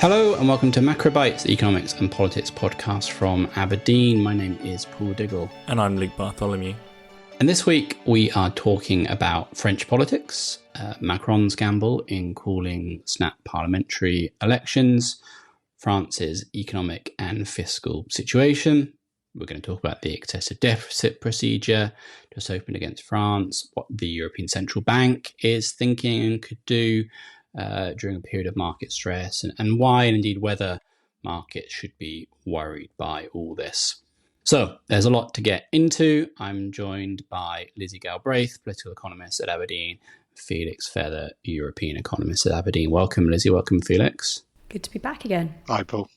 Hello and welcome to Macrobytes, the economics and politics podcast from Aberdeen. My name is Paul Diggle. And I'm Luke Bartholomew. And this week we are talking about French politics, Macron's gamble in calling snap parliamentary elections, France's economic and fiscal situation. We're going to talk about the excessive deficit procedure just opened against France, what the European Central Bank is thinking and could do during a period of market stress, and why and indeed whether markets should be worried by all this. So there's a lot to get into. I'm joined by Lizzie Galbraith, political economist at Aberdeen, Felix Feather, European economist at Aberdeen. Welcome, Lizzie. Welcome, Felix. Good to be back again. Hi, Paul.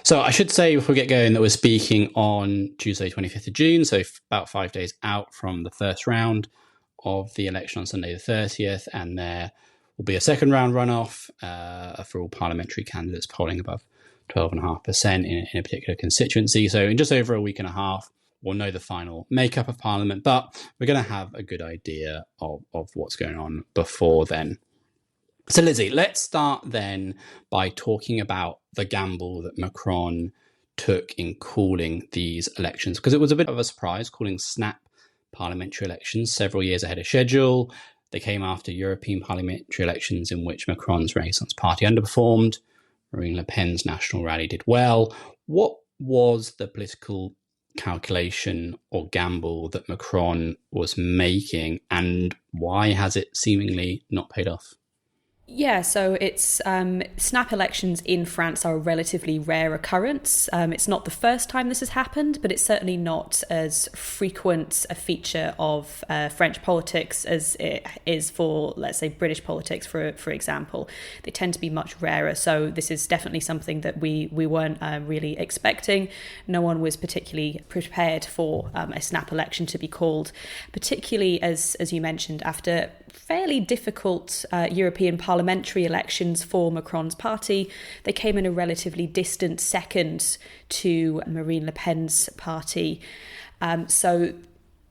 So I should say before we get going that we're speaking on Tuesday, 25th of June, so about 5 days out from the first round of the election on Sunday the 30th, and there will be a second round runoff for all parliamentary candidates polling above 12.5% in a particular constituency. So in just over a week and a half, we'll know the final makeup of Parliament, but we're going to have a good idea of what's going on before then. So Lizzie, let's start then by talking about the gamble that Macron took in calling these elections, because it was a bit of a surprise calling snap parliamentary elections several years ahead of schedule. They came after European parliamentary elections in which Macron's Renaissance Party underperformed. Marine Le Pen's National Rally did well. What was the political calculation or gamble that Macron was making, and why has it seemingly not paid off? Yeah, so it's snap elections in France are a relatively rare occurrence. It's not the first time this has happened, but it's certainly not as frequent a feature of French politics as it is for, let's say, British politics, for example. They tend to be much rarer. So this is definitely something that we weren't really expecting. No one was particularly prepared for a snap election to be called, particularly as you mentioned, after fairly difficult European parliamentary elections for Macron's party. They came in a relatively distant second to Marine Le Pen's party. So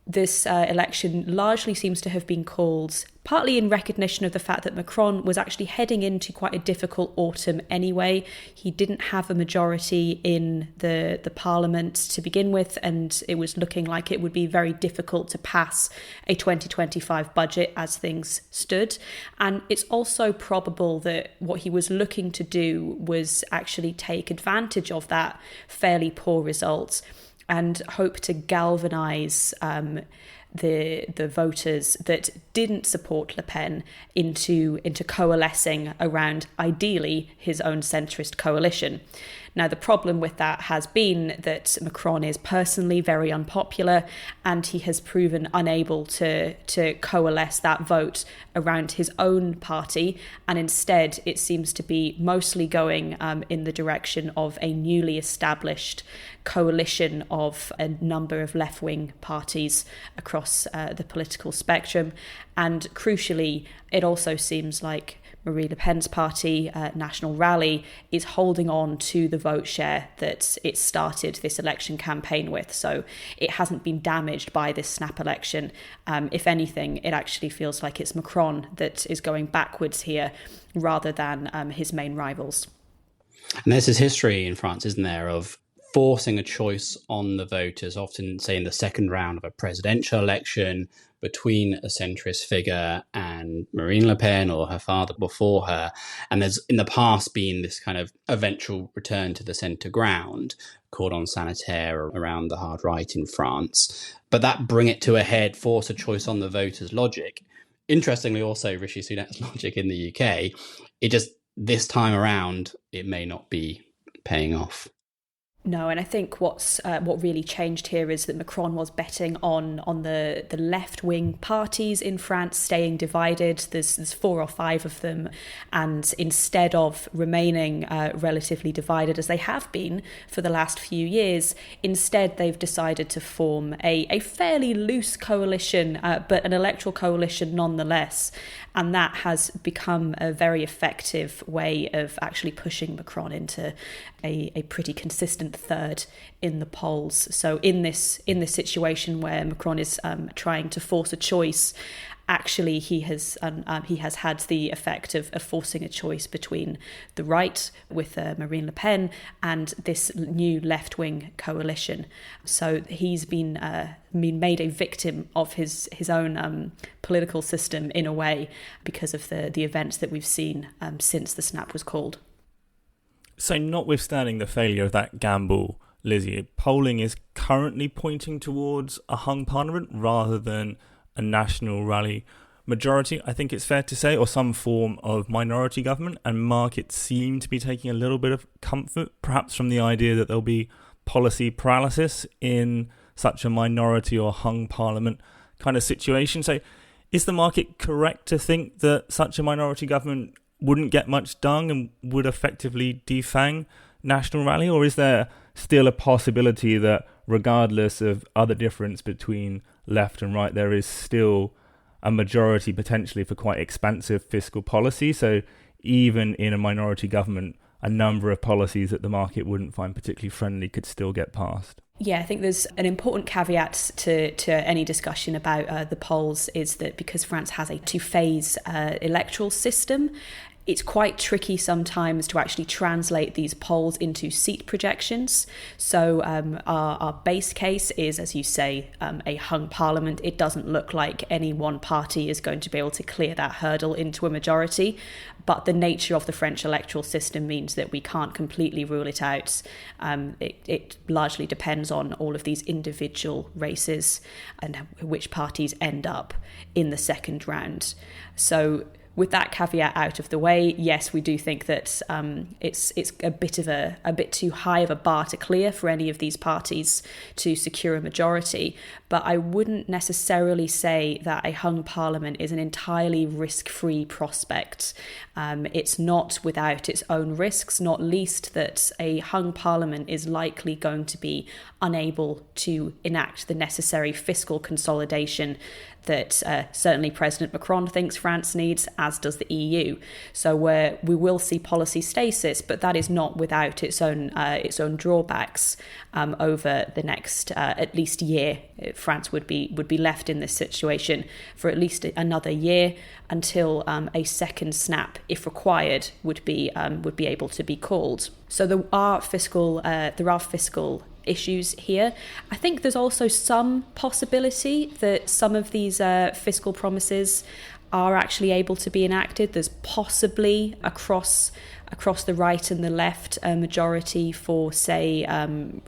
this election largely seems to have been called partly in recognition of the fact that Macron was actually heading into quite a difficult autumn anyway. He didn't have a majority in the parliament to begin with, and it was looking like it would be very difficult to pass a 2025 budget as things stood. And it's also probable that what he was looking to do was actually take advantage of that fairly poor result and hope to galvanise the voters that didn't support Le Pen into coalescing around, ideally, his own centrist coalition. Now, the problem with that has been that Macron is personally very unpopular, and he has proven unable to coalesce that vote around his own party. And instead, it seems to be mostly going in the direction of a newly established coalition of a number of left-wing parties across the political spectrum. And crucially, it also seems like Marine Le Pen's party, National Rally, is holding on to the vote share that it started this election campaign with. So it hasn't been damaged by this snap election. If anything, it actually feels like it's Macron that is going backwards here rather than his main rivals. And there's this history in France, isn't there, of forcing a choice on the voters, often, say, in the second round of a presidential election, between a centrist figure and Marine Le Pen or her father before her. And there's in the past been this kind of eventual return to the centre ground, cordon sanitaire around the hard right in France. But that bring it to a head, force a choice on the voters logic. Interestingly, also Rishi Sunak's logic in the UK, it just, this time around, it may not be paying off. No, and I think what really changed here is that Macron was betting on the left-wing parties in France staying divided. There's 4 or 5 of them, and instead of remaining relatively divided as they have been for the last few years, instead they've decided to form a fairly loose coalition, but an electoral coalition nonetheless. And that has become a very effective way of actually pushing Macron into a pretty consistent distant third in the polls. So in this situation where Macron is trying to force a choice, actually he has had the effect of forcing a choice between the right with Marine Le Pen and this new left-wing coalition. So he's been made a victim of his own political system in a way because of the events that we've seen since the snap was called. So notwithstanding the failure of that gamble, Lizzie, polling is currently pointing towards a hung parliament rather than a national rally majority, I think it's fair to say, or some form of minority government, and markets seem to be taking a little bit of comfort, perhaps from the idea that there'll be policy paralysis in such a minority or hung parliament kind of situation. So is the market correct to think that such a minority government wouldn't get much done and would effectively defang national rally, or is there still a possibility that regardless of other difference between left and right, there is still a majority potentially for quite expansive fiscal policy? So even in a minority government, a number of policies that the market wouldn't find particularly friendly could still get passed. Yeah, I think there's an important caveat to any discussion about the polls is that because France has a two-phase electoral system, it's quite tricky sometimes to actually translate these polls into seat projections. So our base case is, as you say, a hung parliament. It doesn't look like any one party is going to be able to clear that hurdle into a majority. But the nature of the French electoral system means that we can't completely rule it out. It largely depends on all of these individual races and which parties end up in the second round. So with that caveat out of the way, yes, we do think that it's a bit too high of a bar to clear for any of these parties to secure a majority. But I wouldn't necessarily say that a hung parliament is an entirely risk-free prospect. It's not without its own risks, not least that a hung parliament is likely going to be unable to enact the necessary fiscal consolidation that certainly President Macron thinks France needs, as does the EU. So we will see policy stasis, but that is not without its own drawbacks over the next at least year. France would be left in this situation for at least another year until a second snap, if required, would be able to be called. So there are fiscal issues here. I think there's also some possibility that some of these fiscal promises are actually able to be enacted. There's possibly across the right and the left a majority for, say,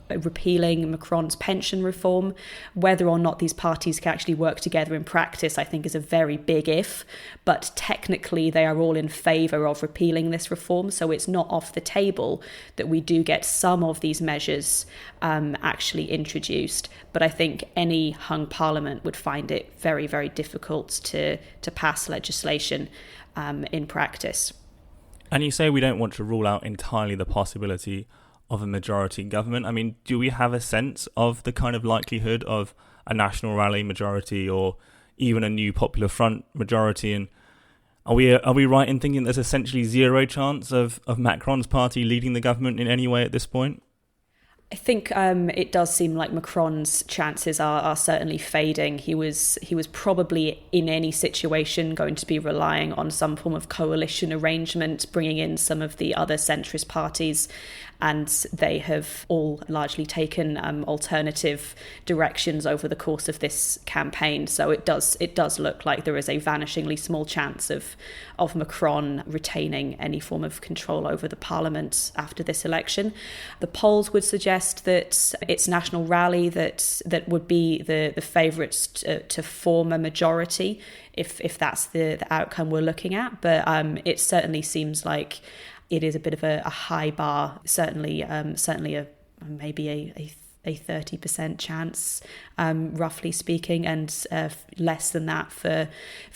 repealing Macron's pension reform. Whether or not these parties can actually work together in practice, I think, is a very big if. But technically, they are all in favour of repealing this reform. So it's not off the table that we do get some of these measures actually introduced. But I think any hung parliament would find it very, very difficult to pass legislation in practice. And you say we don't want to rule out entirely the possibility of a majority government. I mean, do we have a sense of the kind of likelihood of a national rally majority or even a new Popular Front majority? And are we right in thinking there's essentially zero chance of Macron's party leading the government in any way at this point? I think it does seem like Macron's chances are certainly fading. He was probably in any situation going to be relying on some form of coalition arrangement, bringing in some of the other centrist parties, and they have all largely taken alternative directions over the course of this campaign. So it does look like there is a vanishingly small chance of Macron retaining any form of control over the parliament after this election. The polls would suggest that it's National Rally that would be the favourites to form a majority if that's the outcome we're looking at. But it certainly seems like it is a bit of a high bar, certainly maybe a 30% chance, roughly speaking, and less than that for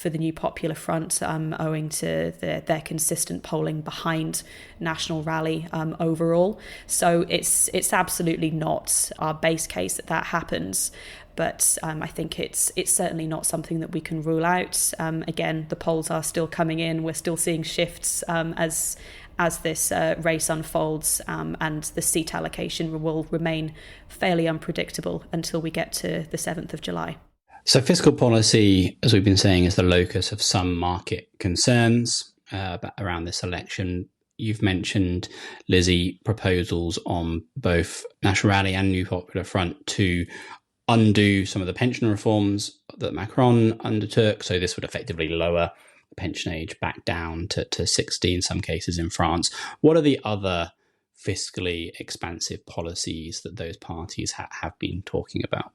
the New Popular Front, owing to their consistent polling behind National Rally overall. So it's absolutely not our base case that happens. But I think it's certainly not something that we can rule out. Again, the polls are still coming in. We're still seeing shifts as this race unfolds, and the seat allocation will remain fairly unpredictable until we get to the 7th of July. So fiscal policy, as we've been saying, is the locus of some market concerns around this election. You've mentioned, Lizzie, proposals on both National Rally and New Popular Front to undo some of the pension reforms that Macron undertook. So this would effectively lower the pension age back down to 60 in some cases in France. What are the other fiscally expansive policies that those parties have been talking about?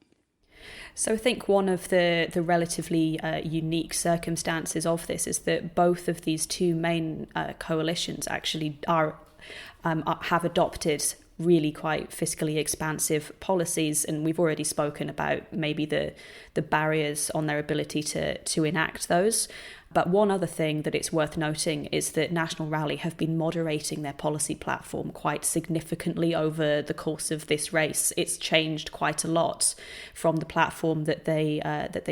So I think one of the relatively unique circumstances of this is that both of these two main coalitions actually have adopted really quite fiscally expansive policies, and we've already spoken about maybe the barriers on their ability to enact those. But one other thing that it's worth noting is that National Rally have been moderating their policy platform quite significantly over the course of this race. It's changed quite a lot from the platform that they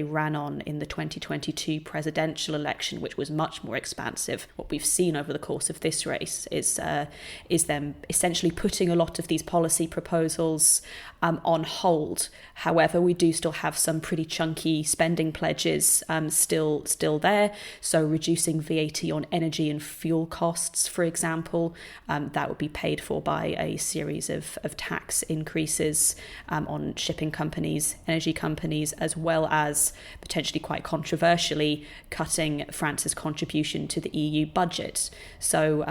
ran on in the 2022 presidential election, which was much more expansive. What we've seen over the course of this race is them essentially putting a lot of these policy proposals on hold. However, we do still have some pretty chunky spending pledges still there. So reducing VAT on energy and fuel costs, for example, that would be paid for by a series of tax increases on shipping companies, energy companies, as well as potentially quite controversially cutting France's contribution to the EU budget. So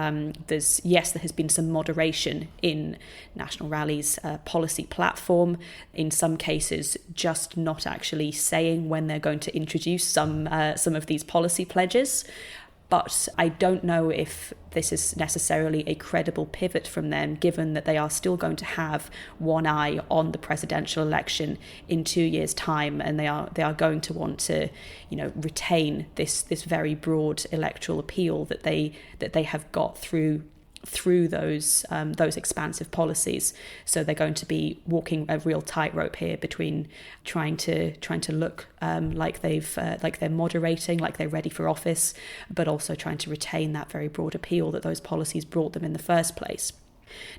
there has been some moderation in National Rally's policy platform, in some cases just not actually saying when they're going to introduce some of these policy pledges. But I don't know if this is necessarily a credible pivot from them, given that they are still going to have one eye on the presidential election in 2 years' time, and they are going to want to, retain this very broad electoral appeal that they have got through those expansive policies. So they're going to be walking a real tightrope here between trying to look like they're moderating, like they're ready for office, but also trying to retain that very broad appeal that those policies brought them in the first place.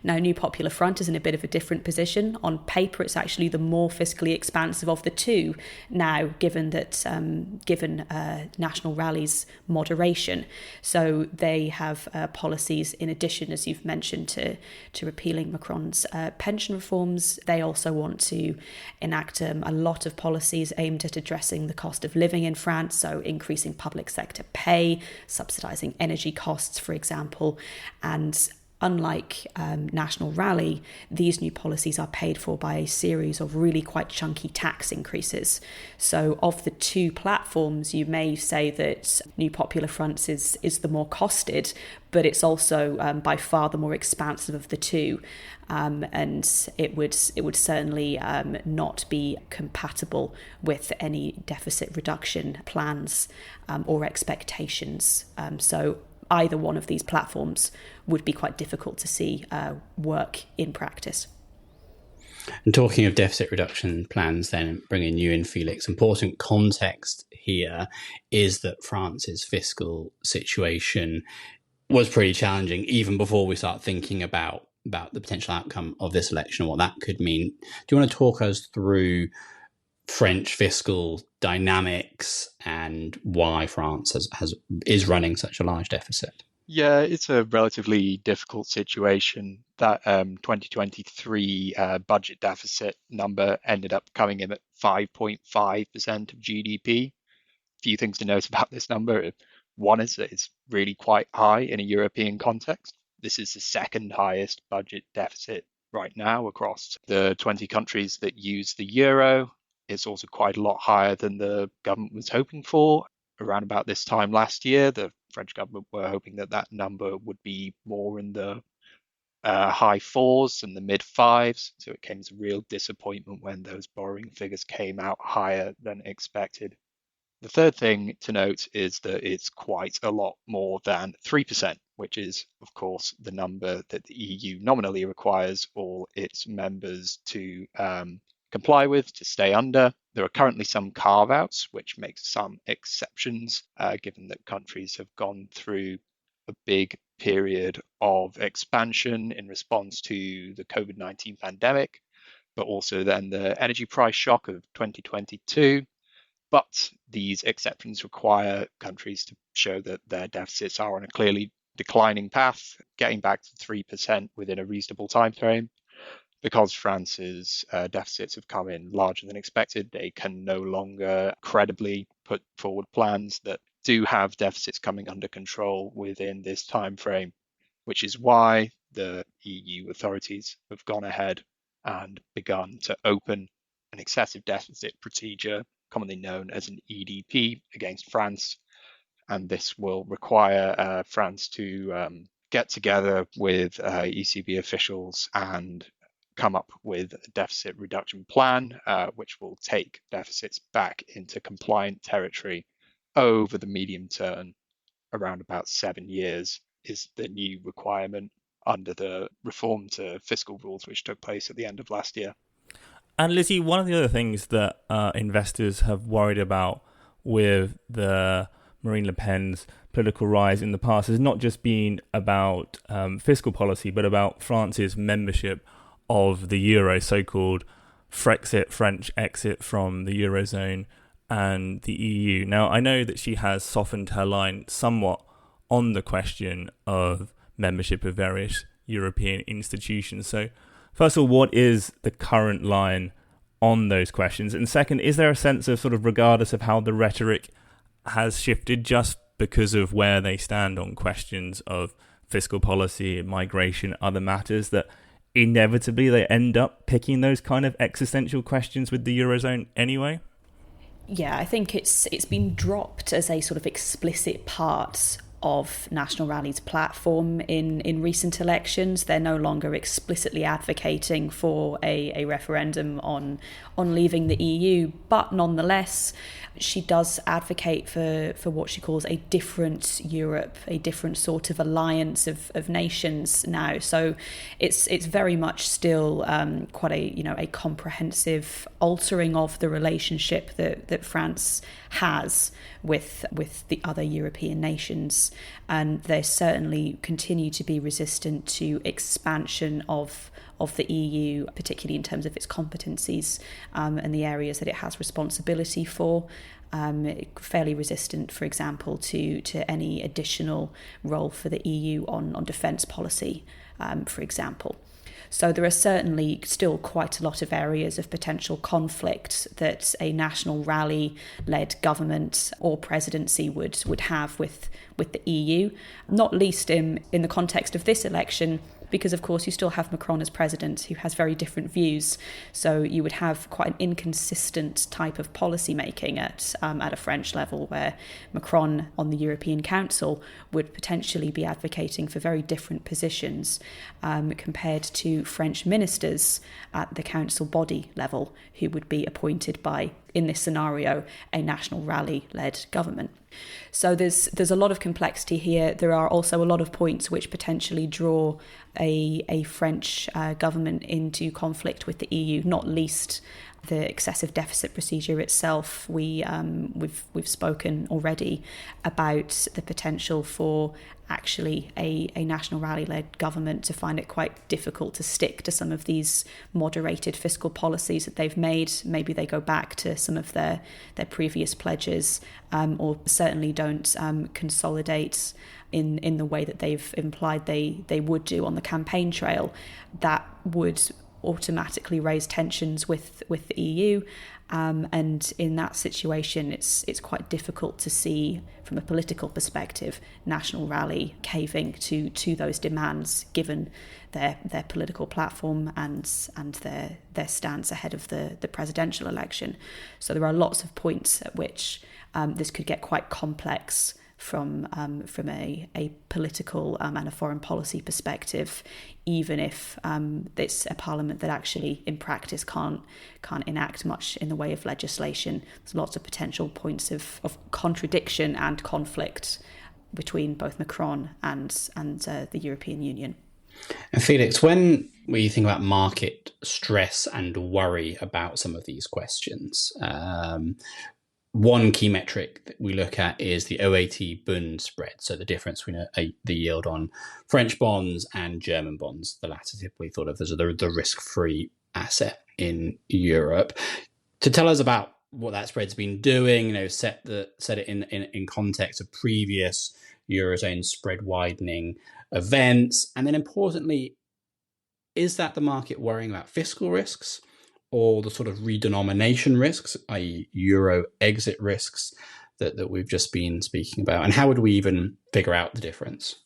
Now, New Popular Front is in a bit of a different position. On paper, it's actually the more fiscally expansive of the two now, given National Rally's moderation. So they have policies in addition, as you've mentioned, to repealing Macron's pension reforms. They also want to enact a lot of policies aimed at addressing the cost of living in France, so increasing public sector pay, subsidising energy costs, for example, and unlike National Rally, these new policies are paid for by a series of really quite chunky tax increases. So of the two platforms, you may say that New Popular Front is the more costed, but it's also by far the more expansive of the two. And it would certainly not be compatible with any deficit reduction plans or expectations. So either one of these platforms would be quite difficult to see work in practice. And talking of deficit reduction plans, then bringing you in, Felix, important context here is that France's fiscal situation was pretty challenging even before we start thinking about the potential outcome of this election and what that could mean. Do you want to talk us through French fiscal dynamics and why France is running such a large deficit? Yeah, it's a relatively difficult situation. That 2023 budget deficit number ended up coming in at 5.5% of GDP. A few things to note about this number. One is that it's really quite high in a European context. This is the second highest budget deficit right now across the 20 countries that use the euro. It's also quite a lot higher than the government was hoping for. Around about this time last year, the French government were hoping that number would be more in the high fours and the mid fives. So it came as a real disappointment when those borrowing figures came out higher than expected. The third thing to note is that it's quite a lot more than 3%, which is, of course, the number that the EU nominally requires all its members to comply with, to stay under. There are currently some carve-outs, which makes some exceptions, given that countries have gone through a big period of expansion in response to the COVID-19 pandemic, but also then the energy price shock of 2022. But these exceptions require countries to show that their deficits are on a clearly declining path, getting back to 3% within a reasonable time frame. Because France's deficits have come in larger than expected, they can no longer credibly put forward plans that do have deficits coming under control within this time frame, which is why the EU authorities have gone ahead and begun to open an excessive deficit procedure, commonly known as an EDP, against France. And this will require France to get together with ECB officials and come up with a deficit reduction plan, which will take deficits back into compliant territory over the medium term. Around about 7 years is the new requirement under the reform to fiscal rules, which took place at the end of last year. And Lizzie, one of the other things that investors have worried about with the Marine Le Pen's political rise in the past has not just been about fiscal policy, but about France's membership of the euro, so-called Frexit, French exit from the eurozone and the EU. Now, I know that she has softened her line somewhat on the question of membership of various European institutions. So, first of all, what is the current line on those questions? And second, is there a sense of, sort of, regardless of how the rhetoric has shifted, just because of where they stand on questions of fiscal policy, migration, other matters, that inevitably they end up picking those kind of existential questions with the Eurozone anyway? Yeah, I think it's been dropped as a sort of explicit part of National Rally's platform in recent elections. They're no longer explicitly advocating for a referendum on leaving the EU, but nonetheless, she does advocate for what she calls a different Europe, a different sort of alliance of nations now. So it's very much still quite a comprehensive altering of the relationship that France has with the other European nations, and they certainly continue to be resistant to expansion of the EU, particularly in terms of its competencies and the areas that it has responsibility for. Fairly resistant, for example, to any additional role for the EU on defence policy, for example. So there are certainly still quite a lot of areas of potential conflict that a national rally-led government or presidency would have with the EU, not least in the context of this election, because of course you still have Macron as president, who has very different views. So you would have quite an inconsistent type of policy making at a French level, where Macron on the European Council would potentially be advocating for very different positions compared to French ministers at the council body level, who would be appointed by, in this scenario, a national rally-led government. So there's a lot of complexity here. There are also a lot of points which potentially draw a French government into conflict with the EU, not least the excessive deficit procedure itself. We've spoken already about the potential for actually a national rally-led government to find it quite difficult to stick to some of these moderated fiscal policies that they've made. Maybe they go back to some of their previous pledges, or certainly don't consolidate in the way that they've implied they would do on the campaign trail. That would automatically raise tensions with the EU, and in that situation it's quite difficult to see from a political perspective National Rally caving to those demands, given their political platform and their stance ahead of the presidential election. So there are lots of points at which this could get quite complex from a political and a foreign policy perspective, even if it's a parliament that actually in practice can't enact much in the way of legislation. There's lots of potential points of contradiction and conflict between both Macron and the European Union. And Felix, when we think about market stress and worry about some of these questions, one key metric that we look at is the OAT Bund spread, so the difference between the yield on French bonds and German bonds. The latter typically thought of as the risk-free asset in Europe. To tell us about what that spread's been doing, set it in context of previous Eurozone spread widening events, and then importantly, is that the market worrying about fiscal risks or the sort of redenomination risks, i.e. euro exit risks that we've just been speaking about? And how would we even figure out the difference?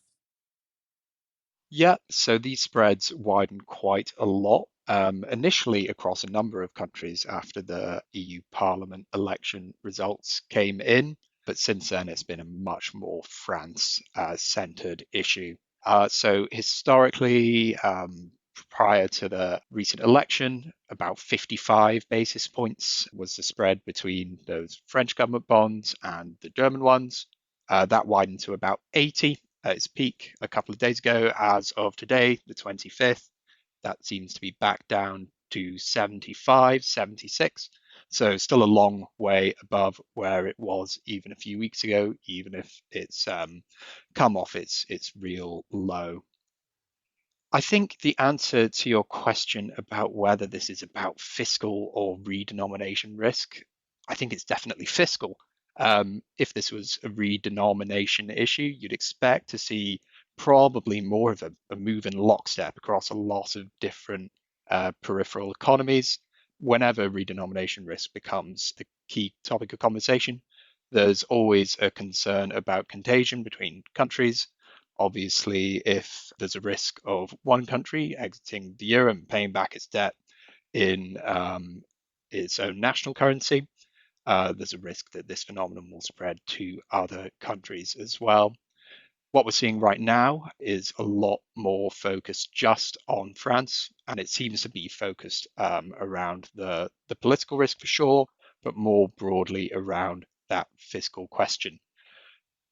Yeah, so these spreads widened quite a lot, initially across a number of countries after the EU Parliament election results came in, but since then it's been a much more France-centered issue. So historically, prior to the recent election, about 55 basis points was the spread between those French government bonds and the German ones. That widened to about 80 at its peak a couple of days ago. As of today, the 25th, that seems to be back down to 75, 76. So still a long way above where it was even a few weeks ago, even if it's come off its real low. I think the answer to your question about whether this is about fiscal or redenomination risk, I think it's definitely fiscal. If this was a redenomination issue, you'd expect to see probably more of a move in lockstep across a lot of different peripheral economies. Whenever redenomination risk becomes the key topic of conversation, there's always a concern about contagion between countries. Obviously, if there's a risk of one country exiting the euro and paying back its debt in its own national currency, there's a risk that this phenomenon will spread to other countries as well. What we're seeing right now is a lot more focused just on France, and it seems to be focused around the political risk for sure, but more broadly around that fiscal question.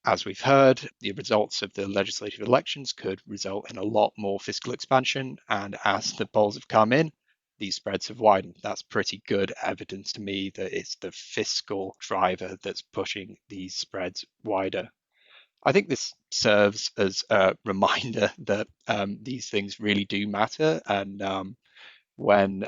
As we've heard, the results of the legislative elections could result in a lot more fiscal expansion. And as the polls have come in, these spreads have widened. That's pretty good evidence to me that it's the fiscal driver that's pushing these spreads wider. I think this serves as a reminder that these things really do matter. And when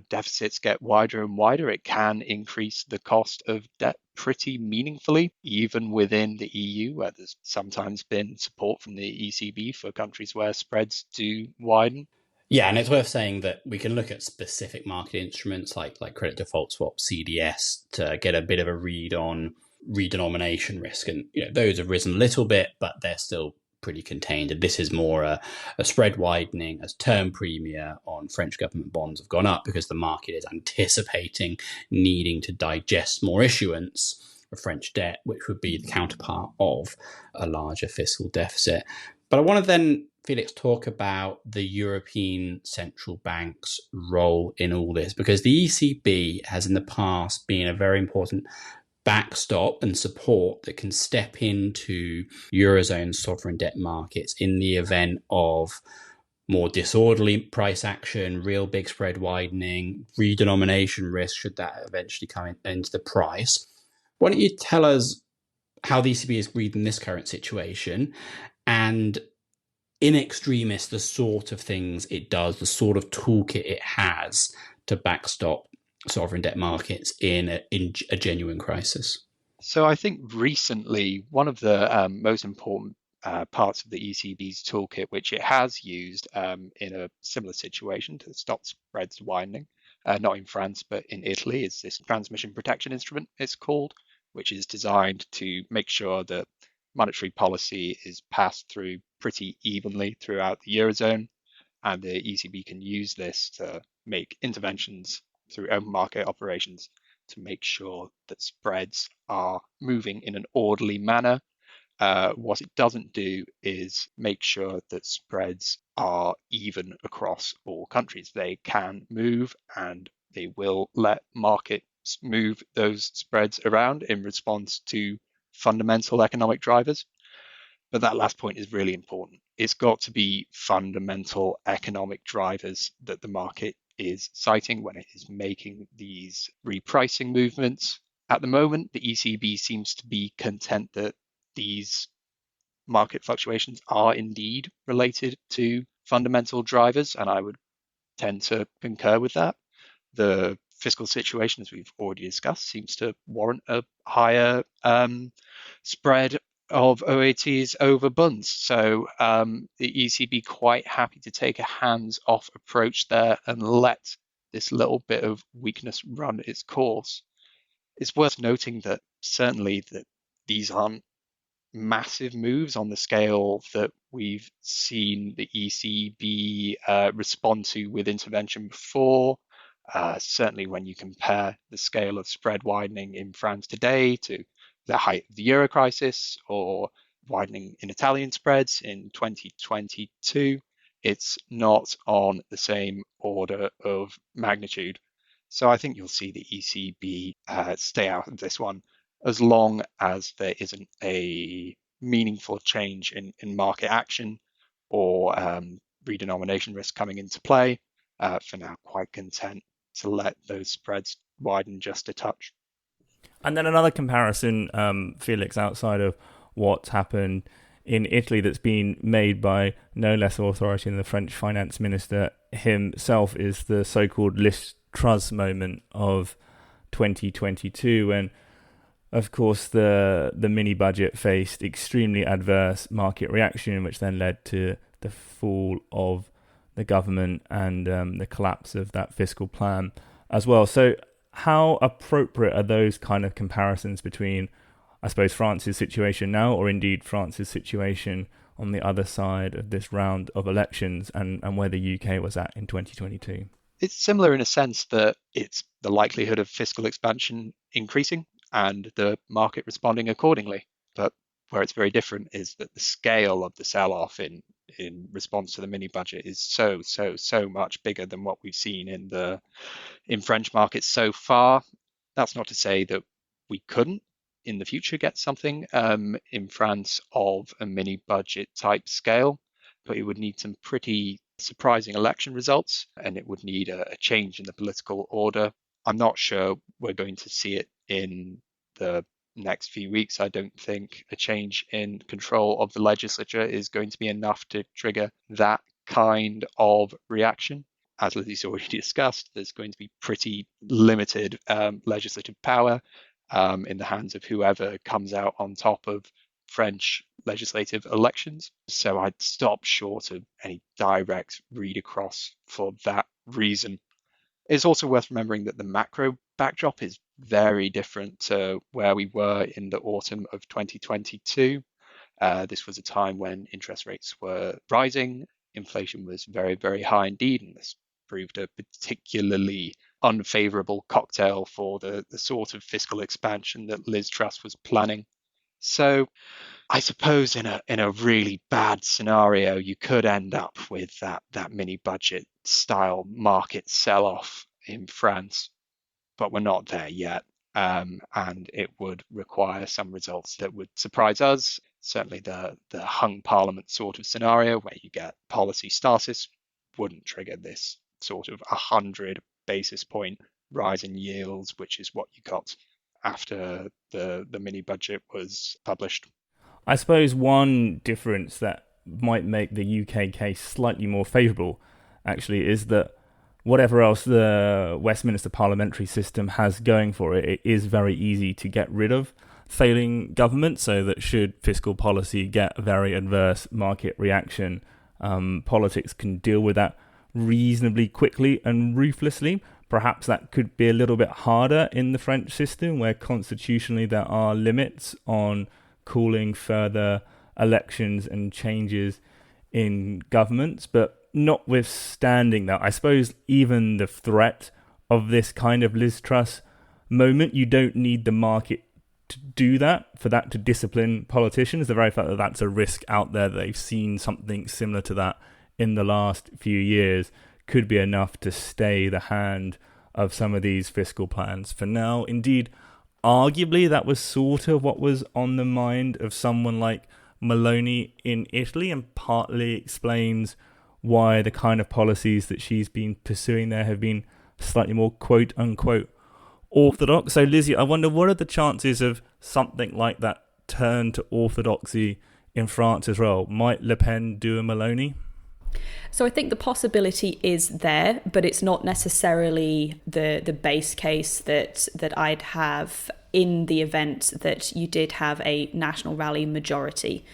deficits get wider and wider, it can increase the cost of debt pretty meaningfully, even within the EU, where there's sometimes been support from the ECB for countries where spreads do widen. Yeah, and it's worth saying that we can look at specific market instruments like credit default swap, CDS, to get a bit of a read on redenomination risk. And those have risen a little bit, but they're still pretty contained. And this is more a spread widening as term premia on French government bonds have gone up because the market is anticipating needing to digest more issuance of French debt, which would be the counterpart of a larger fiscal deficit. But I want to then, Felix, talk about the European Central Bank's role in all this, because the ECB has in the past been a very important backstop and support that can step into Eurozone sovereign debt markets in the event of more disorderly price action, real big spread widening, redenomination risk, should that eventually come into the price. Why don't you tell us how the ECB is reading this current situation, and in extremis, the sort of things it does, the sort of toolkit it has to backstop sovereign debt markets in a genuine crisis? So I think recently one of the most important parts of the ECB's toolkit, which it has used in a similar situation to stop spreads widening, not in France, but in Italy, is this transmission protection instrument, it's called, which is designed to make sure that monetary policy is passed through pretty evenly throughout the Eurozone. And the ECB can use this to make interventions through open market operations to make sure that spreads are moving in an orderly manner. What it doesn't do is make sure that spreads are even across all countries. They can move, and they will let markets move those spreads around in response to fundamental economic drivers. But that last point is really important. It's got to be fundamental economic drivers that the market is citing when it is making these repricing movements. At the moment, the ECB seems to be content that these market fluctuations are indeed related to fundamental drivers, and I would tend to concur with that. The fiscal situation, as we've already discussed, seems to warrant a higher spread of OATs over bunds. So the ECB quite happy to take a hands-off approach there and let this little bit of weakness run its course. It's worth noting that certainly that these aren't massive moves on the scale that we've seen the ECB respond to with intervention before. Certainly when you compare the scale of spread widening in France today to the height of the euro crisis or widening in Italian spreads in 2022, it's not on the same order of magnitude. So I think you'll see the ECB stay out of this one as long as there isn't a meaningful change in market action or redenomination risk coming into play. For now, quite content to let those spreads widen just a touch. And then another comparison, Felix, outside of what's happened in Italy that's been made by no less authority than the French finance minister himself, is the so-called Liz Truss moment of 2022, when, of course, the mini budget faced extremely adverse market reaction, which then led to the fall of the government and the collapse of that fiscal plan as well. So how appropriate are those kind of comparisons between, I suppose, France's situation now, or indeed France's situation on the other side of this round of elections, and where the UK was at in 2022? It's similar in a sense that it's the likelihood of fiscal expansion increasing and the market responding accordingly. But where it's very different is that the scale of the sell-off in response to the mini budget is so much bigger than what we've seen in French markets so far. That's not to say that we couldn't in the future get something in France of a mini budget type scale, but it would need some pretty surprising election results, and it would need a change in the political order. I'm not sure we're going to see it in the next few weeks. I don't think a change in control of the legislature is going to be enough to trigger that kind of reaction. As Lizzie's already discussed, there's going to be pretty limited legislative power in the hands of whoever comes out on top of French legislative elections. So I'd stop short of any direct read across for that reason. It's also worth remembering that the macro backdrop is very different to where we were in the autumn of 2022. This was a time when interest rates were rising, inflation was very, very high indeed, and this proved a particularly unfavorable cocktail for the sort of fiscal expansion that Liz Truss was planning. So I suppose in a really bad scenario, you could end up with that mini budget style market sell-off in France, but we're not there yet. And it would require some results that would surprise us. Certainly the hung parliament sort of scenario where you get policy stasis wouldn't trigger this sort of 100 basis point rise in yields, which is what you got after the mini budget was published. I suppose one difference that might make the UK case slightly more favourable, actually, is that whatever else the Westminster parliamentary system has going for it, it is very easy to get rid of failing government, so that should fiscal policy get a very adverse market reaction, politics can deal with that reasonably quickly and ruthlessly. Perhaps that could be a little bit harder in the French system, where constitutionally there are limits on calling further elections and changes in governments. But notwithstanding that, I suppose even the threat of this kind of Liz Truss moment, you don't need the market to do that, for that to discipline politicians. The very fact that that's a risk out there, that they've seen something similar to that in the last few years, could be enough to stay the hand of some of these fiscal plans for now. Indeed, arguably that was sort of what was on the mind of someone like Meloni in Italy, and partly explains why the kind of policies that she's been pursuing there have been slightly more quote-unquote orthodox. So Lizzie, I wonder, what are the chances of something like that turn to orthodoxy in France as well? Might Le Pen do a Meloni? So I think the possibility is there, but it's not necessarily the base case that I'd have in the event that you did have a National Rally majority.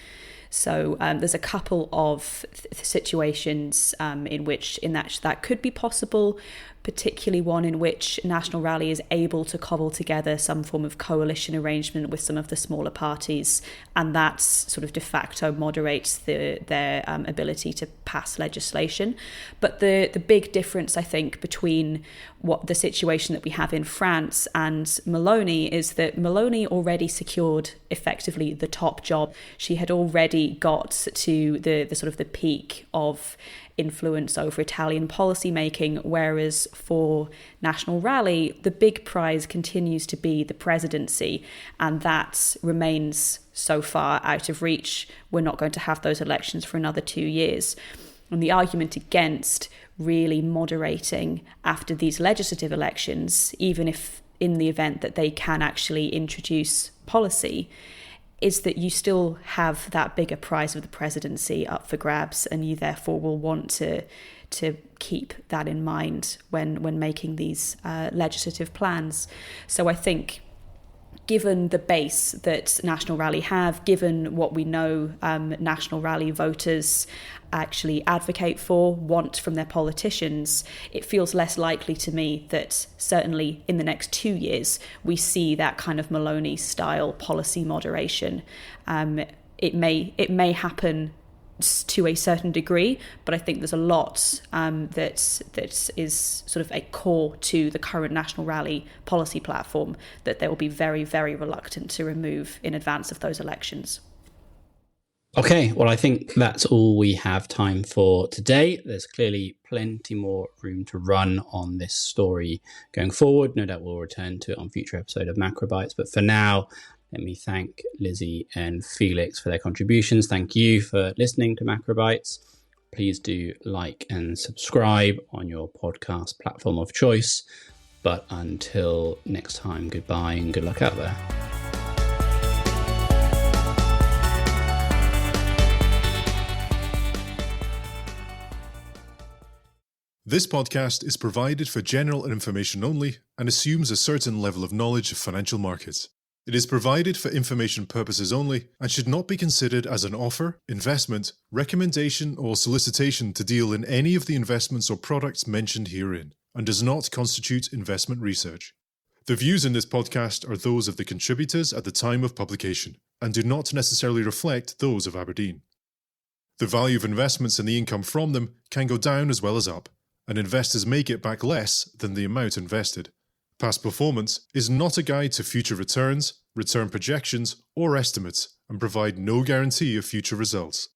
So there's a couple of situations in which that could be possible, particularly one in which National Rally is able to cobble together some form of coalition arrangement with some of the smaller parties, and that sort of de facto moderates their ability to pass legislation. But the big difference, I think, between what the situation that we have in France and Meloni is that Meloni already secured effectively the top job. She had already got to the sort of the peak of influence over Italian policy making, whereas for National Rally, the big prize continues to be the presidency, and that remains so far out of reach. We're not going to have those elections for another 2 years. And the argument against really moderating after these legislative elections, even if in the event that they can actually introduce policy, is that you still have that bigger prize of the presidency up for grabs, and you therefore will want to keep that in mind when making these legislative plans. So I think, given the base that National Rally have, given what we know National Rally voters actually advocate for, want from their politicians, it feels less likely to me that certainly in the next 2 years we see that kind of Meloni-style policy moderation. It may happen to a certain degree, but I think there's a lot that is sort of a core to the current National Rally policy platform that they will be very, very reluctant to remove in advance of those elections. Okay, well, I think that's all we have time for today. There's clearly plenty more room to run on this story going forward. No doubt we'll return to it on future episode of Macrobytes, but for now, let me thank Lizzie and Felix for their contributions. Thank you for listening to Macrobytes. Please do like and subscribe on your podcast platform of choice. But until next time, goodbye and good luck out there. This podcast is provided for general information only and assumes a certain level of knowledge of financial markets. It is provided for information purposes only and should not be considered as an offer, investment, recommendation, or solicitation to deal in any of the investments or products mentioned herein, and does not constitute investment research. The views in this podcast are those of the contributors at the time of publication and do not necessarily reflect those of Aberdeen. The value of investments and the income from them can go down as well as up, and investors may get back less than the amount invested. Past performance is not a guide to future returns, return projections, or estimates, and provide no guarantee of future results.